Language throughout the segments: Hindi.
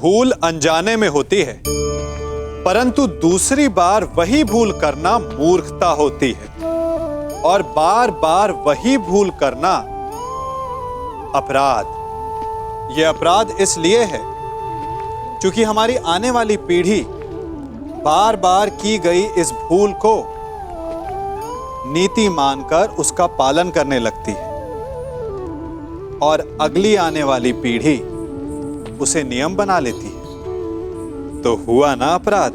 भूल अनजाने में होती है, परंतु दूसरी बार वही भूल करना मूर्खता होती है, और बार बार वही भूल करना अपराध। यह अपराध इसलिए है क्योंकि हमारी आने वाली पीढ़ी बार बार की गई इस भूल को नीति मानकर उसका पालन करने लगती है, और अगली आने वाली पीढ़ी उसे नियम बना लेती है। तो हुआ ना अपराध।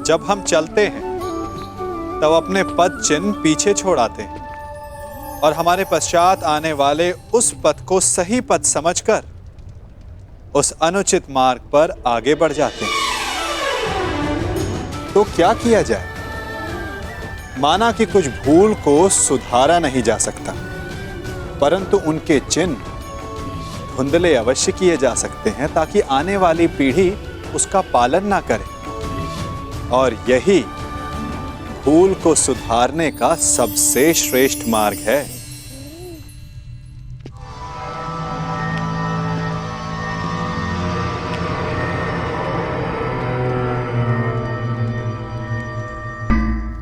जब हम चलते हैं तब अपने पद चिन्ह पीछे छोड़ आते हैं और हमारे पश्चात आने वाले उस पथ को सही पथ समझकर उस अनुचित मार्ग पर आगे बढ़ जाते हैं। तो क्या किया जाए? माना कि कुछ भूल को सुधारा नहीं जा सकता, परंतु उनके चिन्ह धुंधले अवश्य किए जा सकते हैं ताकि आने वाली पीढ़ी उसका पालन ना करे, और यही भूल को सुधारने का सबसे श्रेष्ठ मार्ग है।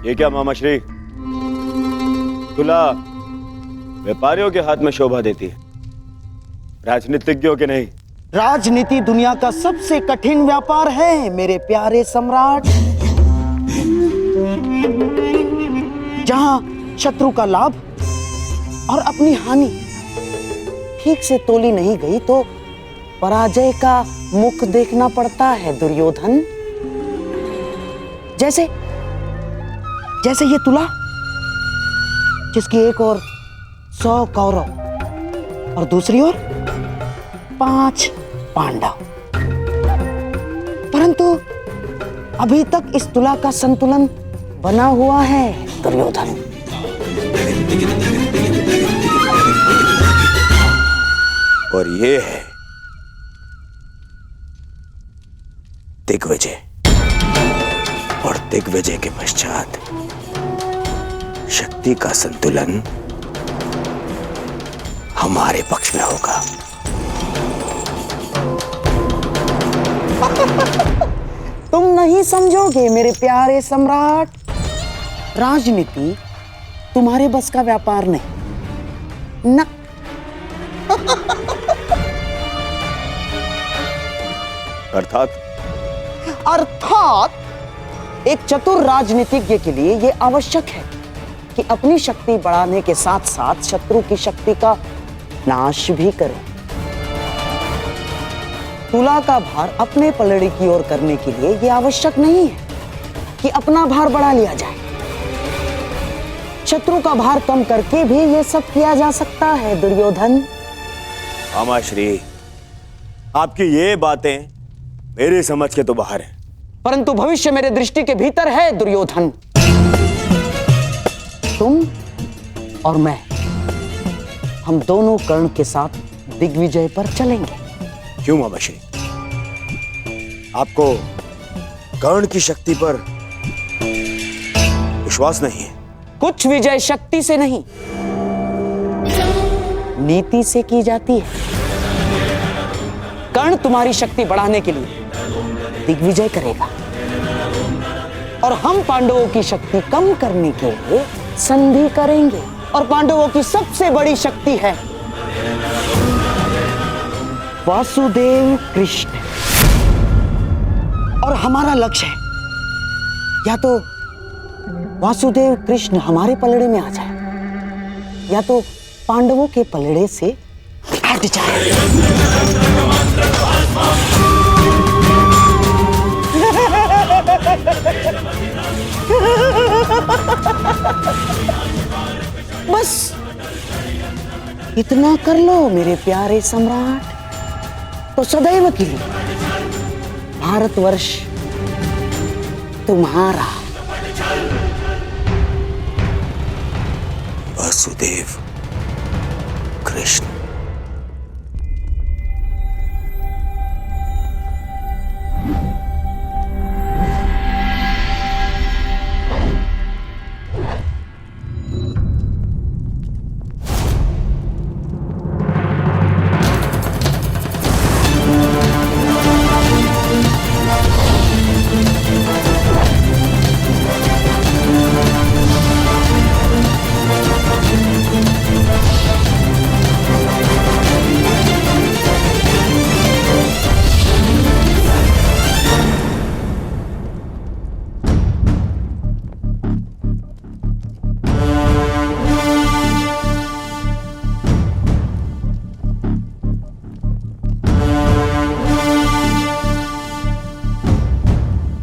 ये क्या मामा श्री? तुला व्यापारियों के हाथ में शोभा देती है, राजनीतिज्ञों के नहीं। राजनीति दुनिया का सबसे कठिन व्यापार है मेरे प्यारे सम्राट। जहां शत्रु का लाभ और अपनी हानि ठीक से तोली नहीं गई तो पराजय का मुख देखना पड़ता है दुर्योधन। जैसे जैसे ये तुला, जिसकी एक ओर 100 कौरव और दूसरी ओर 5 पांडव, परंतु अभी तक इस तुला का संतुलन बना हुआ है दुर्योधन। और ये है दिग्विजय, और दिग्विजय के पश्चात शक्ति का संतुलन हमारे पक्ष में होगा। तुम नहीं समझोगे मेरे प्यारे सम्राट। राजनीति तुम्हारे बस का व्यापार नहीं ना। अर्थात एक चतुर राजनीतिज्ञ के लिए यह आवश्यक है कि अपनी शक्ति बढ़ाने के साथ साथ शत्रु की शक्ति का नाश भी करे। तुला का भार अपने पलड़े की ओर करने के लिए यह आवश्यक नहीं है कि अपना भार बढ़ा लिया जाए। शत्रु का भार कम करके भी यह सब किया जा सकता है दुर्योधन। मामाश्री, आपकी ये बातें मेरी समझ के तो बाहर है, परंतु भविष्य मेरे दृष्टि के भीतर है दुर्योधन। तुम और मैं, हम दोनों कर्ण के साथ दिग्विजय पर चलेंगे। क्यों मामाश्री? आपको कर्ण की शक्ति पर विश्वास नहीं है? कुछ विजय शक्ति से नहीं, नीति से की जाती है। कर्ण तुम्हारी शक्ति बढ़ाने के लिए दिग्विजय करेगा, और हम पांडवों की शक्ति कम करने के लिए संधि करेंगे। और पांडवों की सबसे बड़ी शक्ति है वासुदेव कृष्ण, और हमारा लक्ष्य है या तो वासुदेव कृष्ण हमारे पलड़े में आ जाए या तो पांडवों के पलड़े से हट जाए। बस इतना कर लो मेरे प्यारे सम्राट, तो सदैव के लिए भारतवर्ष तुम्हारा। वासुदेव कृष्ण।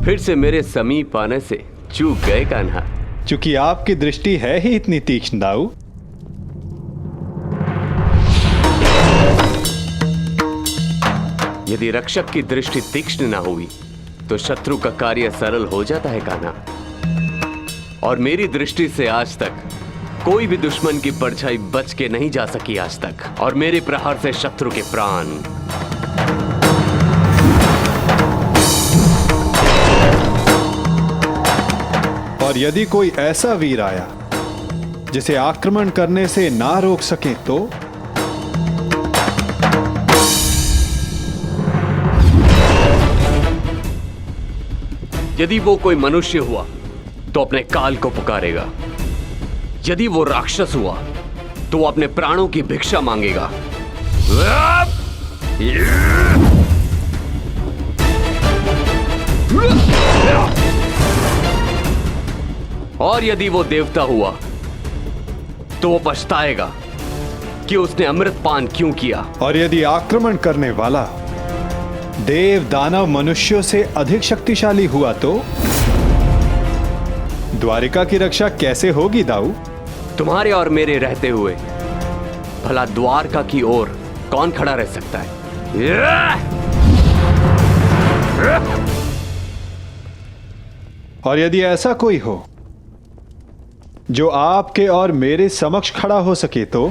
फिर से मेरे समीप आने से चूक गए कान्हा। चूंकि आपकी दृष्टि है ही इतनी तीक्ष्ण दाऊ। यदि रक्षक की दृष्टि तीक्ष्ण ना हुई तो शत्रु का कार्य सरल हो जाता है कान्हा। और मेरी दृष्टि से आज तक कोई भी दुश्मन की परछाई बच के नहीं जा सकी आज तक, और मेरे प्रहार से शत्रु के प्राण। और यदि कोई ऐसा वीर आया जिसे आक्रमण करने से ना रोक सके तो यदि वो कोई मनुष्य हुआ तो अपने काल को पुकारेगा, यदि वो राक्षस हुआ तो वो अपने प्राणों की भिक्षा मांगेगा। और यदि वो देवता हुआ तो वो पछताएगा कि उसने अमृत पान क्यों किया। और यदि आक्रमण करने वाला देव दानव मनुष्यों से अधिक शक्तिशाली हुआ तो द्वारिका की रक्षा कैसे होगी दाऊ? तुम्हारे और मेरे रहते हुए भला द्वारका की ओर कौन खड़ा रह सकता है? और यदि ऐसा कोई हो जो आपके और मेरे समक्ष खड़ा हो सके तो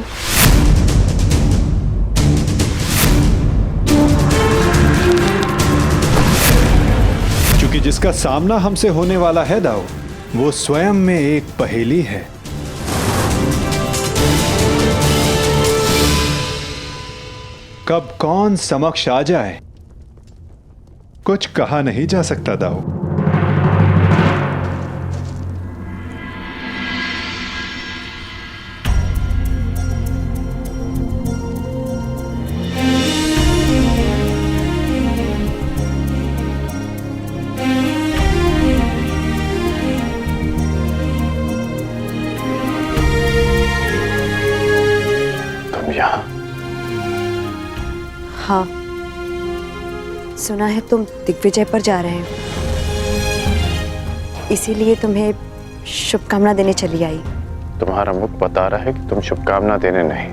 क्योंकि जिसका सामना हमसे होने वाला है दाऊ, वो स्वयं में एक पहेली है। कब कौन समक्ष आ जाए कुछ कहा नहीं जा सकता दाऊ। हाँ, सुना है तुम दिग्विजय पर जा रहे हो, इसीलिए तुम्हें शुभकामना देने चली आई। तुम्हारा मुख बता रहा है कि तुम शुभकामना देने नहीं,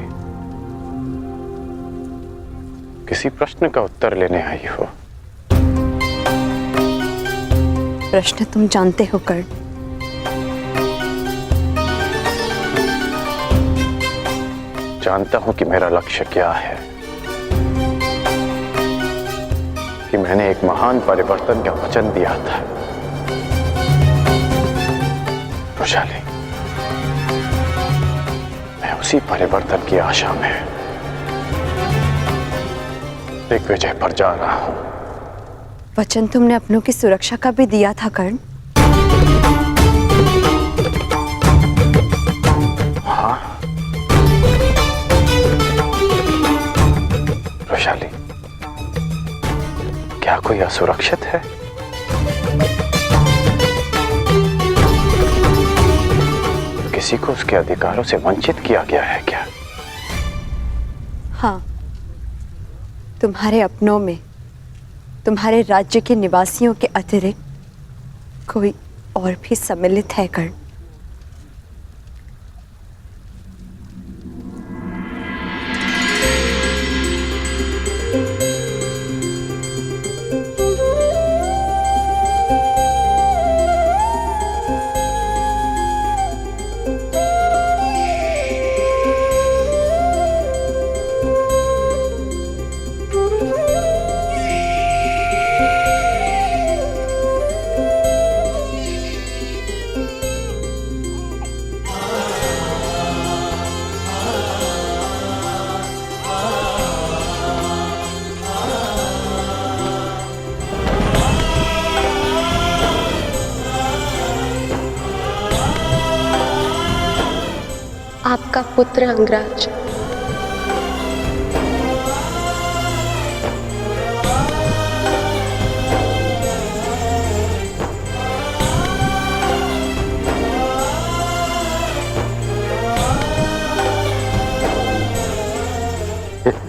किसी प्रश्न का उत्तर लेने आई हो। प्रश्न तुम जानते हो कर्ण। जानता हूं कि मेरा लक्ष्य क्या है, कि मैंने एक महान परिवर्तन का वचन दिया था। वैशाली, मैं उसी परिवर्तन की आशा में दिग्विजय पर जा रहा हूं। वचन तुमने अपनों की सुरक्षा का भी दिया था कर्ण। हाँ वैशाली, क्या कोई असुरक्षित है? किसी को उसके अधिकारों से वंचित किया गया है क्या? हाँ, तुम्हारे अपनों में तुम्हारे राज्य के निवासियों के अतिरिक्त कोई और भी सम्मिलित है कर्ण। आपका पुत्र अंगराज।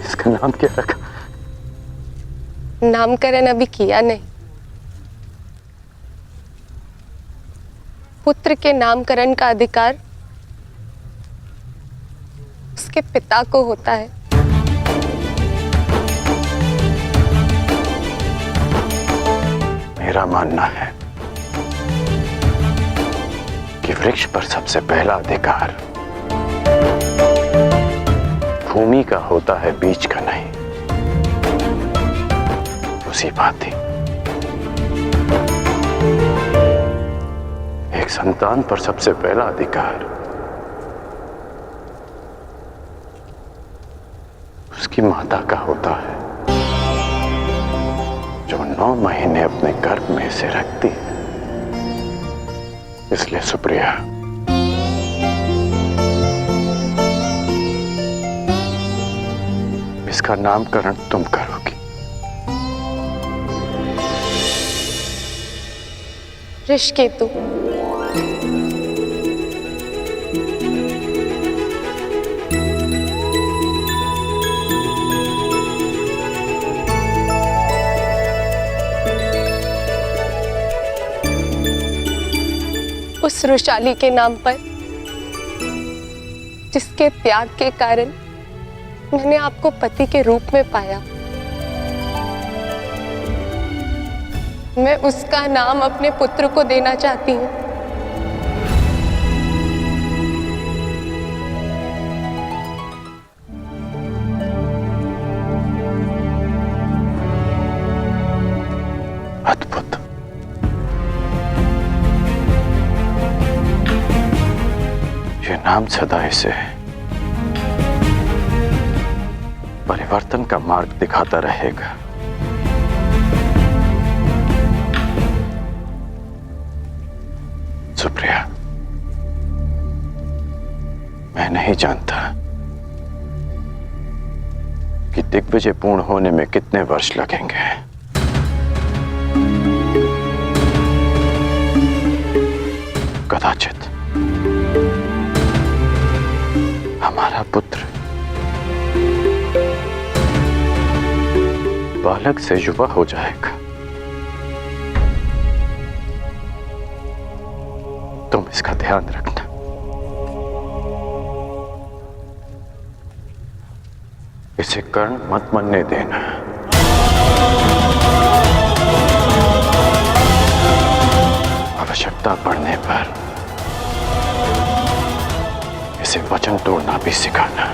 इसका नाम क्या रखा? नामकरण अभी किया नहीं, पुत्र के नामकरण का अधिकार उसके पिता को होता है। मेरा मानना है कि वृक्ष पर सबसे पहला अधिकार भूमि का होता है, बीज का नहीं। उसी भांति एक संतान पर सबसे पहला अधिकार उसकी माता का होता है, जो 9 महीने अपने गर्भ में से रखती है। इसलिए सुप्रिया, इसका नामकरण तुम करोगी। ऋषिकेतु। उस रुशाली के नाम पर जिसके त्याग के कारण मैंने आपको पति के रूप में पाया, मैं उसका नाम अपने पुत्र को देना चाहती हूँ। अद्भुत। ये नाम सदा इसे परिवर्तन का मार्ग दिखाता रहेगा। सुप्रिया, मैं नहीं जानता कि दिग्विजय पूर्ण होने में कितने वर्ष लगेंगे। कदाचित हमारा पुत्र बालक से युवा हो जाएगा। तुम इसका ध्यान रखना। इसे कर्ण मत मनने देना। आवश्यकता पड़ने पर इसे वचन तोड़ना भी सिखाना।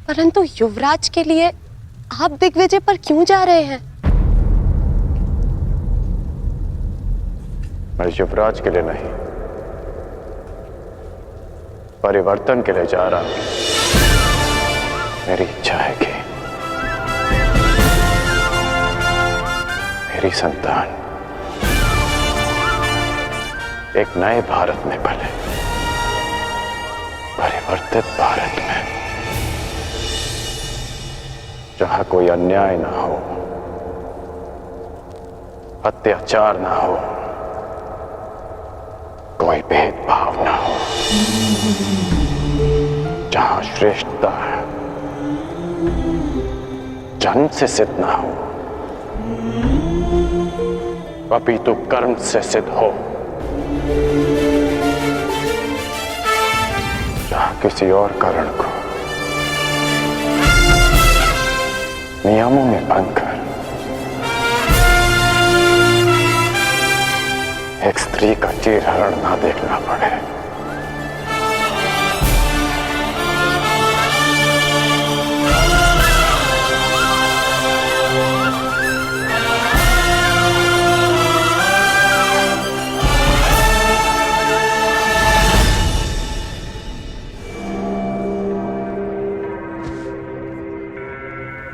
परंतु युवराज के लिए आप दिग्विजय पर क्यों जा रहे हैं? मैं युवराज के लिए नहीं, परिवर्तन के लिए जा रहा हूं। मेरी इच्छा है कि मेरी संतान एक नए भारत में पले, परिवर्तित भारत में, जहां कोई अन्याय ना हो, अत्याचार ना हो, कोई भेदभाव ना हो, जहां श्रेष्ठता जन्म से सिद्ध ना हो, अपितु कर्म से सिद्ध हो, जहां किसी और कारण को नियमों में बांधकर एक स्त्री का चीरहरण ना देखना पड़े।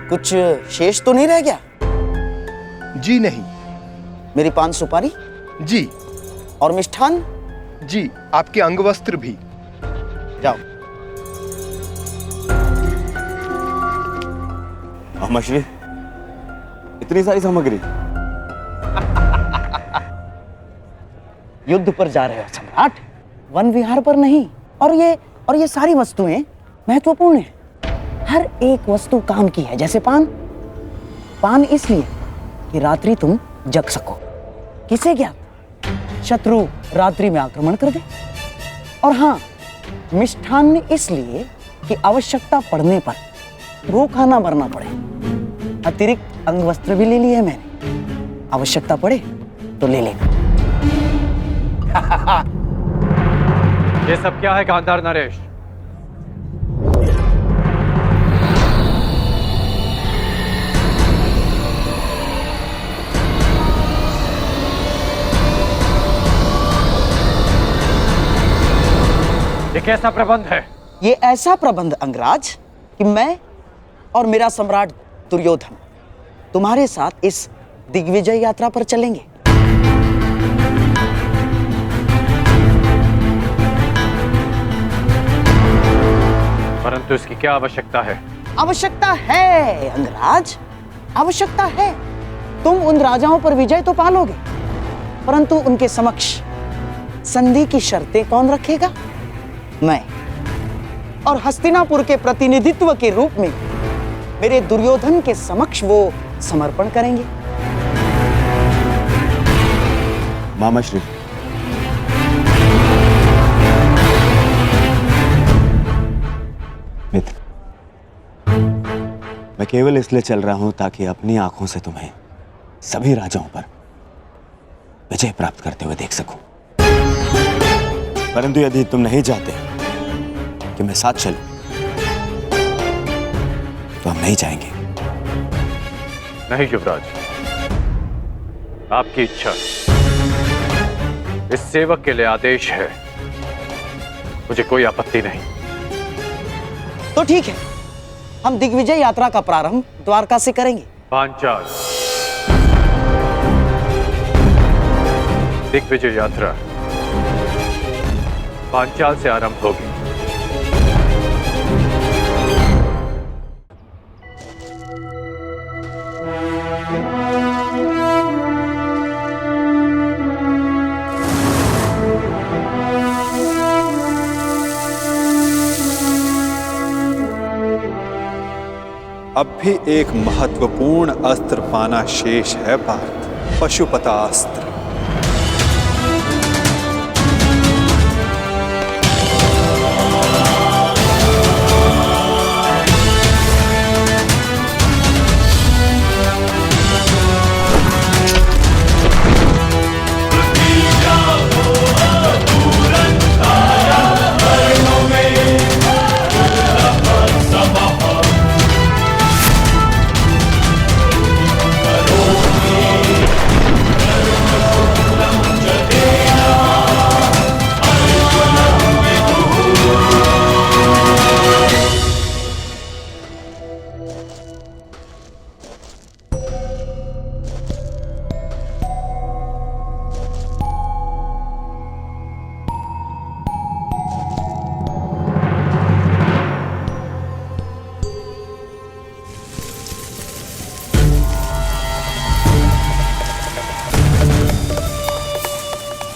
कुछ शेष तो नहीं रह गया? जी नहीं। मेरी पान सुपारी जी। और मिष्ठान? जी, आपके अंग वस्त्र भी। जाओ। अमाश्री, इतनी सारी सामग्री? युद्ध पर जा रहे हो सम्राट, वन विहार पर नहीं। और ये सारी वस्तुएं महत्वपूर्ण है। हर एक वस्तु काम की है, जैसे पान। पान इसलिए कि रात्रि तुम जग सको। किसे ज्ञात शत्रु रात्रि में आक्रमण कर दे। और हाँ, मिष्ठान्न इसलिए कि आवश्यकता पड़ने पर भूखा ना मरना पड़े। अतिरिक्त अंग वस्त्र भी ले लिए हैं मैंने, आवश्यकता पड़े तो ले लेना। ये सब क्या है गांधार नरेश? ये कैसा प्रबंध है? ये ऐसा प्रबंध अंगराज कि मैं और मेरा सम्राट दुर्योधन तुम्हारे साथ इस दिग्विजय यात्रा पर चलेंगे। परंतु इसकी क्या आवश्यकता है? आवश्यकता है अंगराज, आवश्यकता है। तुम उन राजाओं पर विजय तो पालोगे, परंतु उनके समक्ष संधि की शर्तें कौन रखेगा? मैं। और हस्तिनापुर के प्रतिनिधित्व के रूप में मेरे दुर्योधन के समक्ष वो समर्पण करेंगे। मामाश्री, मित्र, मैं केवल इसलिए चल रहा हूं ताकि अपनी आंखों से तुम्हें सभी राजाओं पर विजय प्राप्त करते हुए देख सकूं। परंतु यदि तुम नहीं चाहते कि मैं साथ चलूं, तो हम नहीं जाएंगे। नहीं युवराज, आपकी इच्छा, इस सेवक के लिए आदेश है, मुझे कोई आपत्ति नहीं। तो ठीक है, हम दिग्विजय यात्रा का प्रारंभ द्वारका से करेंगे। पांचाल दिग्विजय यात्रा पांचाल से आरंभ होगी। अब भी एक महत्वपूर्ण अस्त्र पाना शेष है पार्थ, पशुपतास्त्र।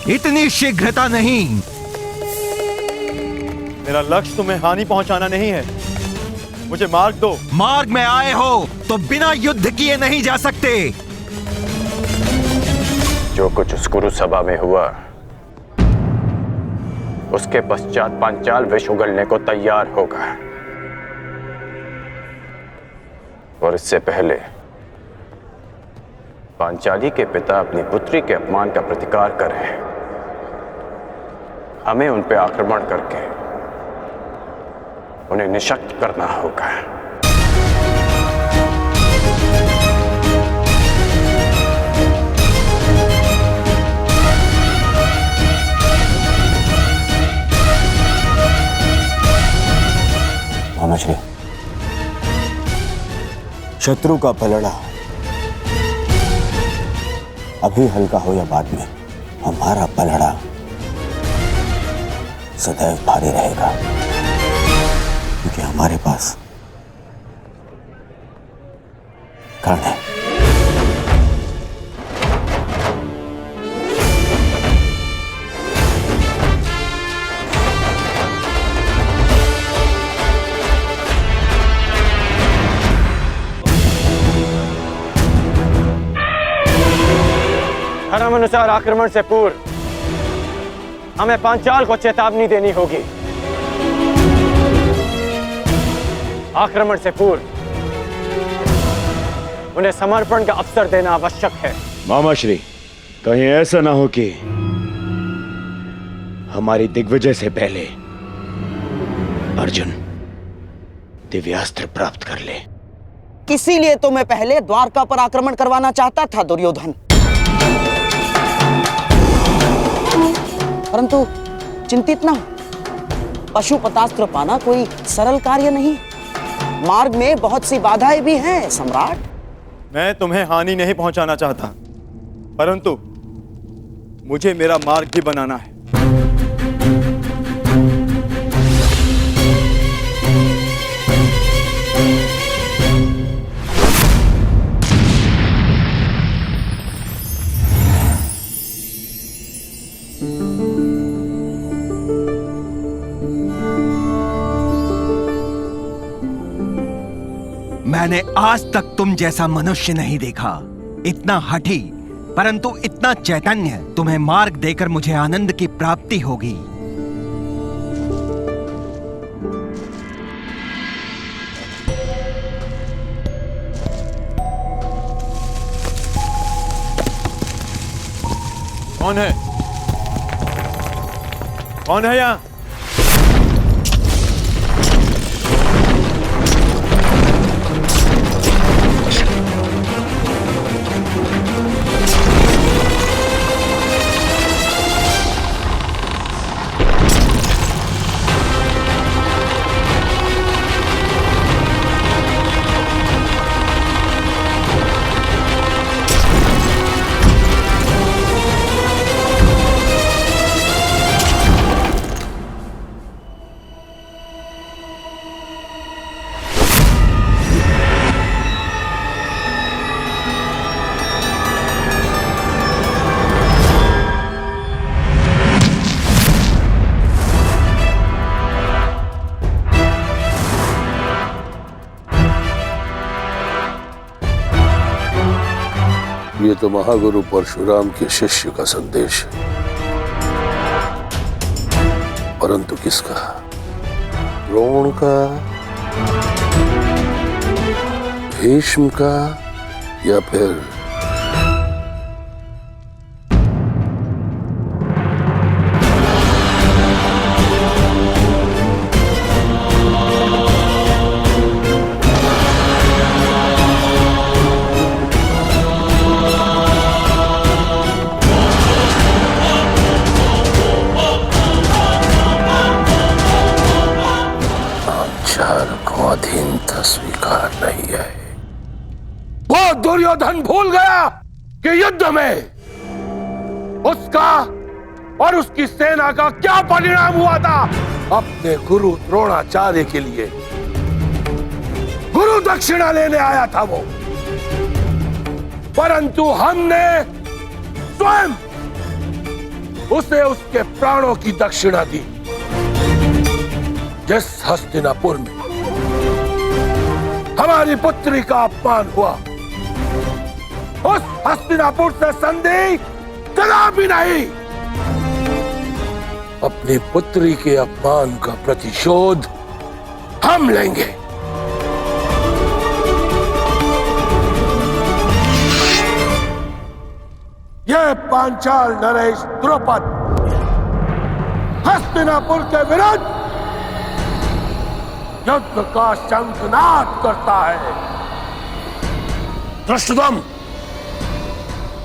इतनी शीघ्रता नहीं। मेरा लक्ष्य तुम्हें हानि पहुंचाना नहीं है, मुझे मार्ग दो। मार्ग में आए हो तो बिना युद्ध किए नहीं जा सकते। जो कुछ उस कुरु सभा में हुआ, उसके पश्चात पांचाल विष उगलने को तैयार होगा। और इससे पहले पांचाली के पिता अपनी पुत्री के अपमान का प्रतिकार करें, हमें उन पर आक्रमण करके उन्हें निशक्त करना होगा। मामाश्री, शत्रु का पलड़ा अभी हल्का हो या बाद में, हमारा पलड़ा सदैव भारी रहेगा, क्योंकि हमारे पास कर्ण है। धर्मानुसार आक्रमण से पूर्व हमें पांचाल को चेतावनी देनी होगी। आक्रमण से पूर्व उन्हें समर्पण का अवसर देना आवश्यक है। मामा श्री, कहीं ऐसा ना हो कि हमारी दिग्विजय से पहले अर्जुन दिव्यास्त्र प्राप्त कर ले। इसीलिए तो मैं पहले द्वारका पर आक्रमण करवाना चाहता था दुर्योधन, परंतु चिंतित ना हो, पशुपतास्त्र पाना कोई सरल कार्य नहीं। मार्ग में बहुत सी बाधाएं भी हैं सम्राट। मैं तुम्हें हानि नहीं पहुंचाना चाहता, परंतु मुझे मेरा मार्ग भी बनाना है। मैंने आज तक तुम जैसा मनुष्य नहीं देखा, इतना हठी परंतु इतना चैतन्य। तुम्हें मार्ग देकर मुझे आनंद की प्राप्ति होगी। कौन है? कौन है यहाँ? ये तो महागुरु परशुराम के शिष्य का संदेश है, परंतु किसका? द्रोण का, भीष्म का, या फिर अधीनता स्वीकार नहीं है। वो दुर्योधन भूल गया कि युद्ध में उसका और उसकी सेना का क्या परिणाम हुआ था। अपने गुरु द्रोणाचार्य के लिए गुरु दक्षिणा लेने आया था वो, परंतु हमने स्वयं उसे उसके प्राणों की दक्षिणा दी। जिस हस्तिनापुर में हमारी पुत्री का अपमान हुआ, उस हस्तिनापुर से संधि कदापि नहीं। अपनी पुत्री के अपमान का प्रतिशोध हम लेंगे। यह पांचाल नरेश द्रुपद हस्तिनापुर के विरुद्ध युद्ध का शंखनाद करता है। धृष्टद्युम्न,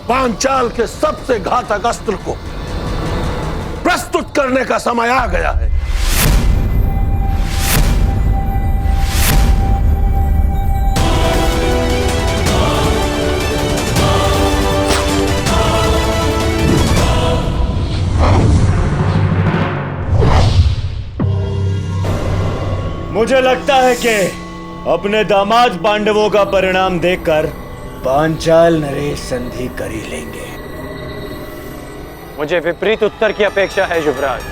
पांचाल के सबसे घातक अस्त्र को प्रस्तुत करने का समय आ गया है। मुझे लगता है कि अपने दामाद पांडवों का परिणाम देखकर पांचाल नरेश संधि कर ही लेंगे। मुझे विपरीत उत्तर की अपेक्षा है युवराज।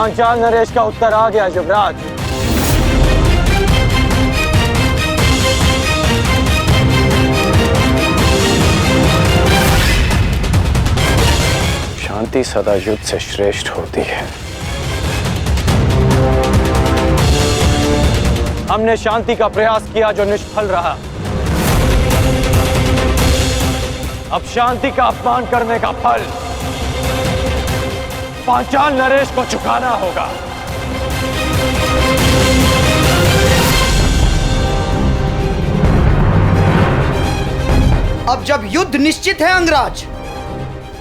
पांचाल नरेश का उत्तर आ गया युवराज। शांति सदा युद्ध से श्रेष्ठ होती है। हमने शांति का प्रयास किया जो निष्फल रहा। अब शांति का अपमान करने का फल पांचाल नरेश को चुकाना होगा। अब जब युद्ध निश्चित है अंगराज,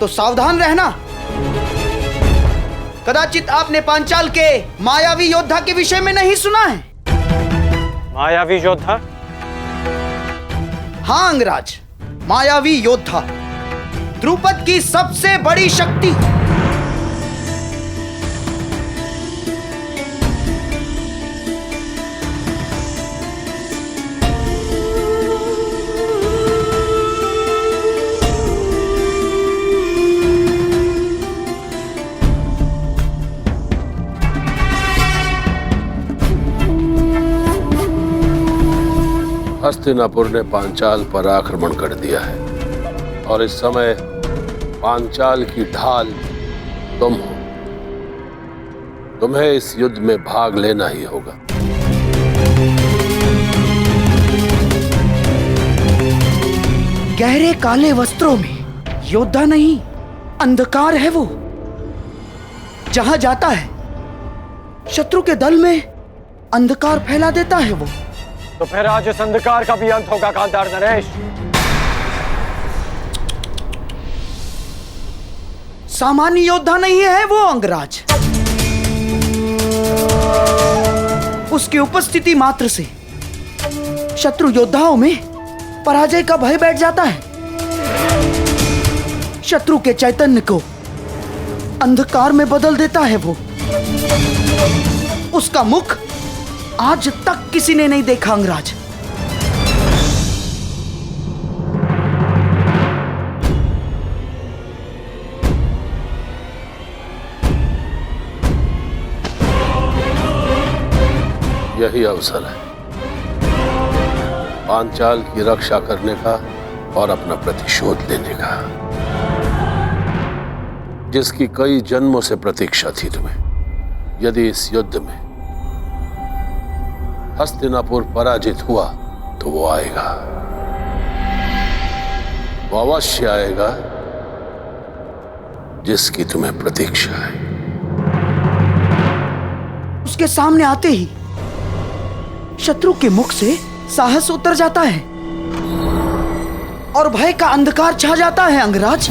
तो सावधान रहना। कदाचित आपने पांचाल के मायावी योद्धा के विषय में नहीं सुना है। मायावी योद्धा? हाँ अंगराज, मायावी योद्धा, द्रुपद की सबसे बड़ी शक्ति। हस्तिनापुर ने पांचाल पर आक्रमण कर दिया है और इस समय पांचाल की ढाल तुम हो। तुम्हें इस युद्ध में भाग लेना ही होगा। गहरे काले वस्त्रों में योद्धा नहीं, अंधकार है वो। जहां जाता है शत्रु के दल में अंधकार फैला देता है वो। तो फिर आज इस अंधकार का भी अंत होगा गांधार नरेश। सामान्य योद्धा नहीं है वो अंगराज। उसकी उपस्थिति मात्र से शत्रु योद्धाओं में पराजय का भय बैठ जाता है। शत्रु के चैतन्य को अंधकार में बदल देता है वो। उसका मुख आज तक किसी ने नहीं देखा अंगराज। यही अवसर है पांचाल की रक्षा करने का और अपना प्रतिशोध लेने का, जिसकी कई जन्मों से प्रतीक्षा थी तुम्हें। यदि इस युद्ध में हस्तिनापुर पराजित हुआ तो वो आएगा, वो अवश्य आएगा जिसकी तुम्हें प्रतीक्षा है। उसके सामने आते ही शत्रु के मुख से साहस उतर जाता है और भय का अंधकार छा जाता है अंगराज।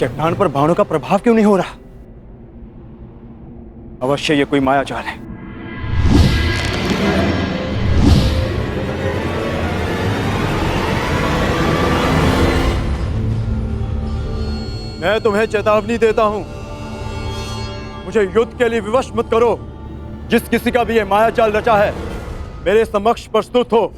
चट्टान पर बाणों का प्रभाव क्यों नहीं हो रहा? अवश्य ये कोई मायाजाल है। मैं तुम्हें चेतावनी देता हूं, मुझे युद्ध के लिए विवश मत करो। जिस किसी का भी ये मायाजाल रचा है मेरे समक्ष प्रस्तुत हो।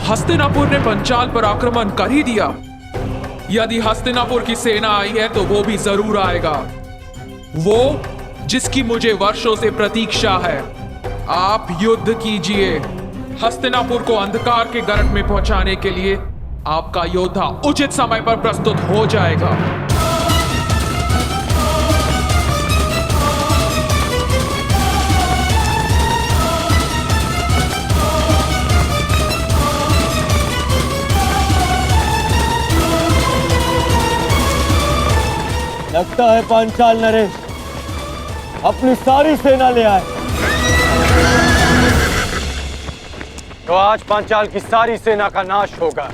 हस्तिनापुर ने पंचाल पर आक्रमण कर ही दिया। यदि हस्तिनापुर की सेना आई है तो वो भी जरूर आएगा, वो जिसकी मुझे वर्षों से प्रतीक्षा है। आप युद्ध कीजिए। हस्तिनापुर को अंधकार के गर्त में पहुंचाने के लिए आपका योद्धा उचित समय पर प्रस्तुत हो जाएगा। लगता है पांचाल नरेश अपनी सारी सेना ले आए। तो आज पांचाल की सारी सेना का नाश होगा।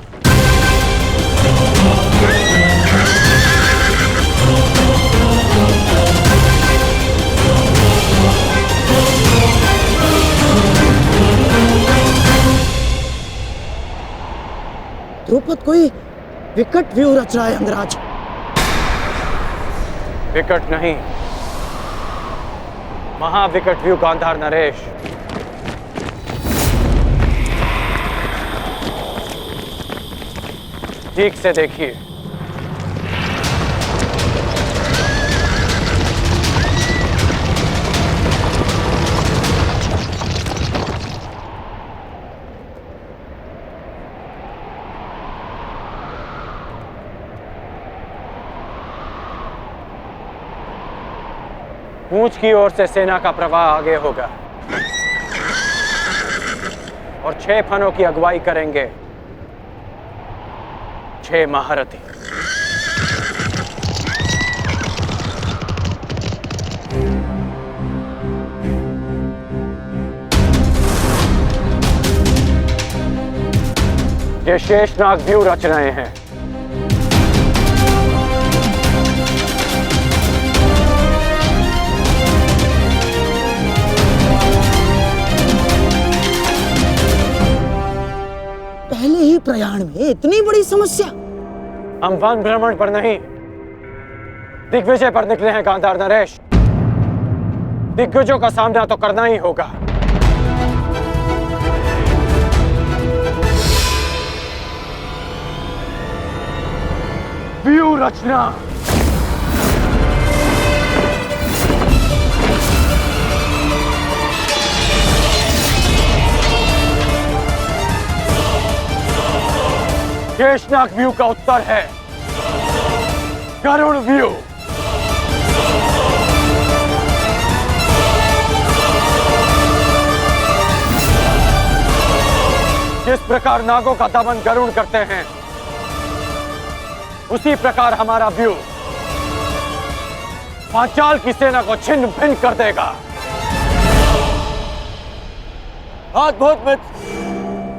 द्रुपद कोई विकट व्यू रच रहा है अंगराज। विकट नहीं, महाविकट व्यू गांधार नरेश। ठीक से देखिए। पूंछ की ओर से सेना का प्रवाह आगे होगा और 6 फनों की अगुवाई करेंगे 6 महारथी। ये शेषनाग व्यू रच रहे हैं। पहले ही प्रयाण में इतनी बड़ी समस्या। हम वन भ्रमण पर नहीं, दिग्विजय पर निकले हैं गांधार नरेश। दिग्विजयों का सामना तो करना ही होगा। व्यू रचना। शेषनाग व्यू का उत्तर है गरुड़ व्यू। जिस प्रकार नागों का दमन गरुड़ करते हैं, उसी प्रकार हमारा व्यू पांचाल की सेना को छिन्न भिन्न कर देगा। अद्भुत मित्र,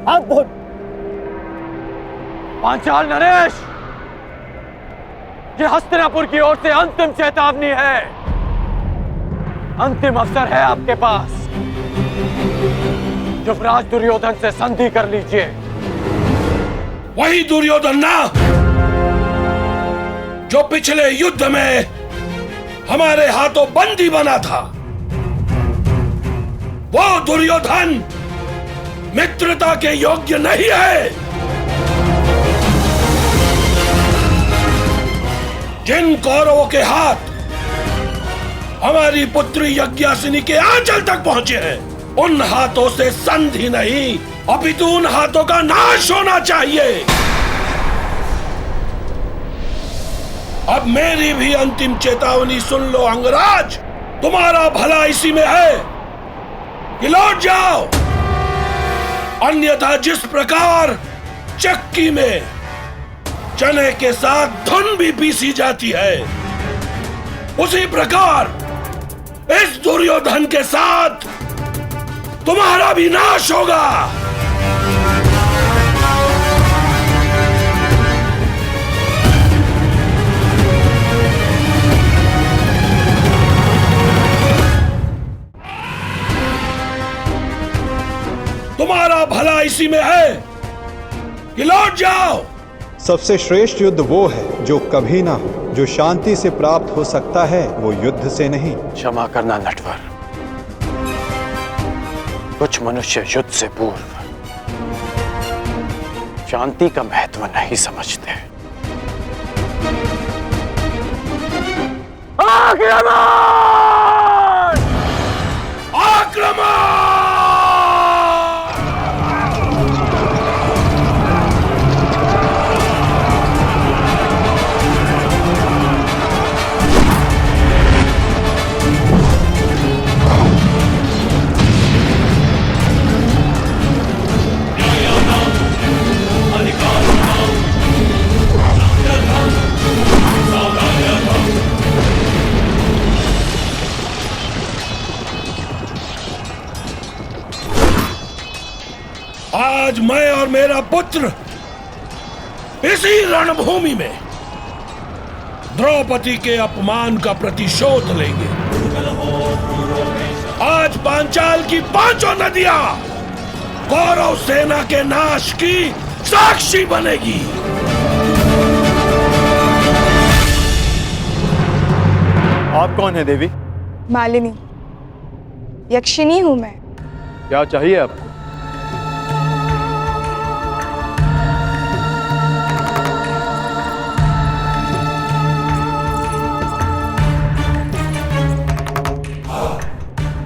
अद्भुत। पांचाल नरेश, ये हस्तिनापुर की ओर से अंतिम चेतावनी है। अंतिम अवसर है आपके पास। युवराज दुर्योधन से संधि कर लीजिए। वही दुर्योधन ना जो पिछले युद्ध में हमारे हाथों बंदी बना था। वो दुर्योधन मित्रता के योग्य नहीं है। जिन कौरवों के हाथ हमारी पुत्री यज्ञासिनी के आंचल तक पहुंचे हैं, उन हाथों से संधि नहीं, अपितु उन हाथों का नाश होना चाहिए। अब मेरी भी अंतिम चेतावनी सुन लो अंगराज। तुम्हारा भला इसी में है कि लौट जाओ, अन्यथा जिस प्रकार चक्की में चने के साथ धुन भी पीसी जाती है, उसी प्रकार इस दुर्योधन के साथ तुम्हारा भी नाश होगा। तुम्हारा भला इसी में है कि लौट जाओ। सबसे श्रेष्ठ युद्ध वो है जो कभी ना हो। जो शांति से प्राप्त हो सकता है वो युद्ध से नहीं। क्षमा करना नटवर, कुछ मनुष्य युद्ध से पूर्व शांति का महत्व नहीं समझते। आक्रमण! आक्रमण! और मेरा पुत्र इसी रणभूमि में द्रौपदी के अपमान का प्रतिशोध लेंगे। आज पांचाल की पांचों नदियां कौरव सेना के नाश की साक्षी बनेगी। आप कौन है देवी? मालिनी, यक्षिणी हूं मैं। क्या चाहिए आपको?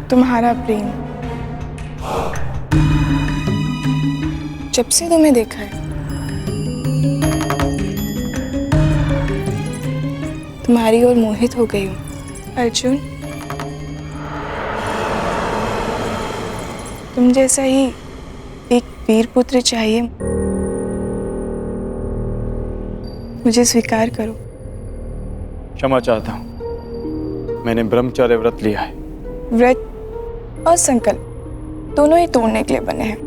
तुम्हारा प्रेम। जब से तुम्हें देखा है तुम्हारी ओर मोहित हो गई हूँ अर्जुन। तुम जैसा ही एक वीर पुत्र चाहिए, मुझे स्वीकार करो। क्षमा चाहता हूँ, मैंने ब्रह्मचर्य व्रत लिया है। व्रत और संकल्प दोनों ही तोड़ने के लिए बने हैं।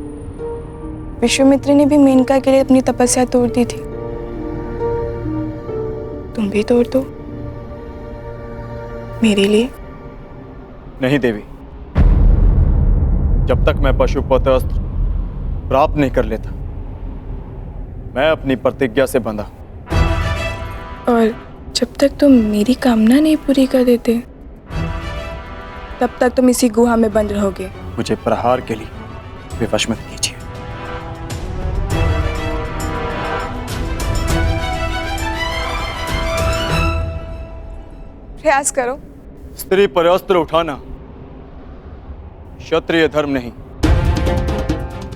विश्वामित्र ने भी मेनका के लिए अपनी तपस्या तोड़ दी थी, तुम भी तोड़ दो मेरे लिए। नहीं देवी, जब तक मैं पशुपत अस्त्र प्राप्त नहीं कर लेता, मैं अपनी प्रतिज्ञा से बंधा। और जब तक तुम मेरी कामना नहीं पूरी कर देते, तब तक तुम इसी गुहा में बंद रहोगे। मुझे प्रहार के लिए विवश मत कीजिए। प्रयास करो। स्त्री पर अस्त्र उठाना क्षत्रिय धर्म नहीं,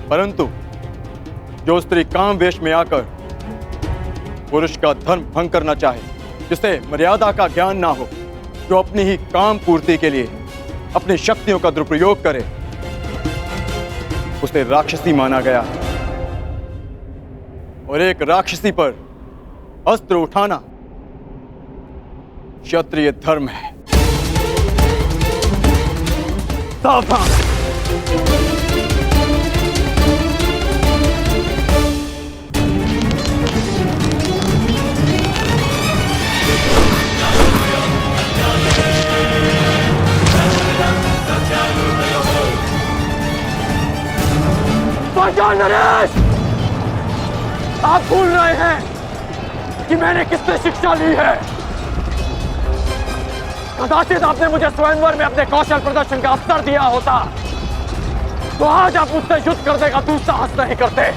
परंतु जो स्त्री काम वेश में आकर पुरुष का धर्म भंग करना चाहे, जिसे मर्यादा का ज्ञान ना हो, जो अपनी ही काम पूर्ति के लिए अपनी शक्तियों का दुरुपयोग करे, उसे राक्षसी माना गया। और एक राक्षसी पर अस्त्र उठाना क्षत्रिय धर्म है। सावधान! पांचाल नरेश, आप भूल रहे हैं कि मैंने किससे शिक्षा ली है। कदाचित आपने मुझे स्वयंवर में अपने कौशल प्रदर्शन का अवसर दिया होता, तो आज आप मुझसे युद्ध करने का दुस्साहस नहीं करते।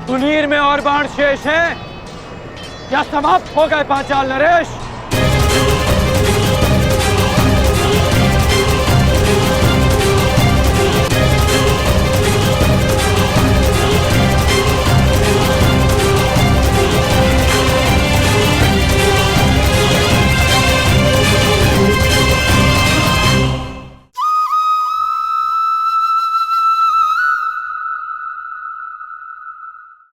सुनीर में और बाण शेष हैं या समाप्त हो गए पांचाल नरेश?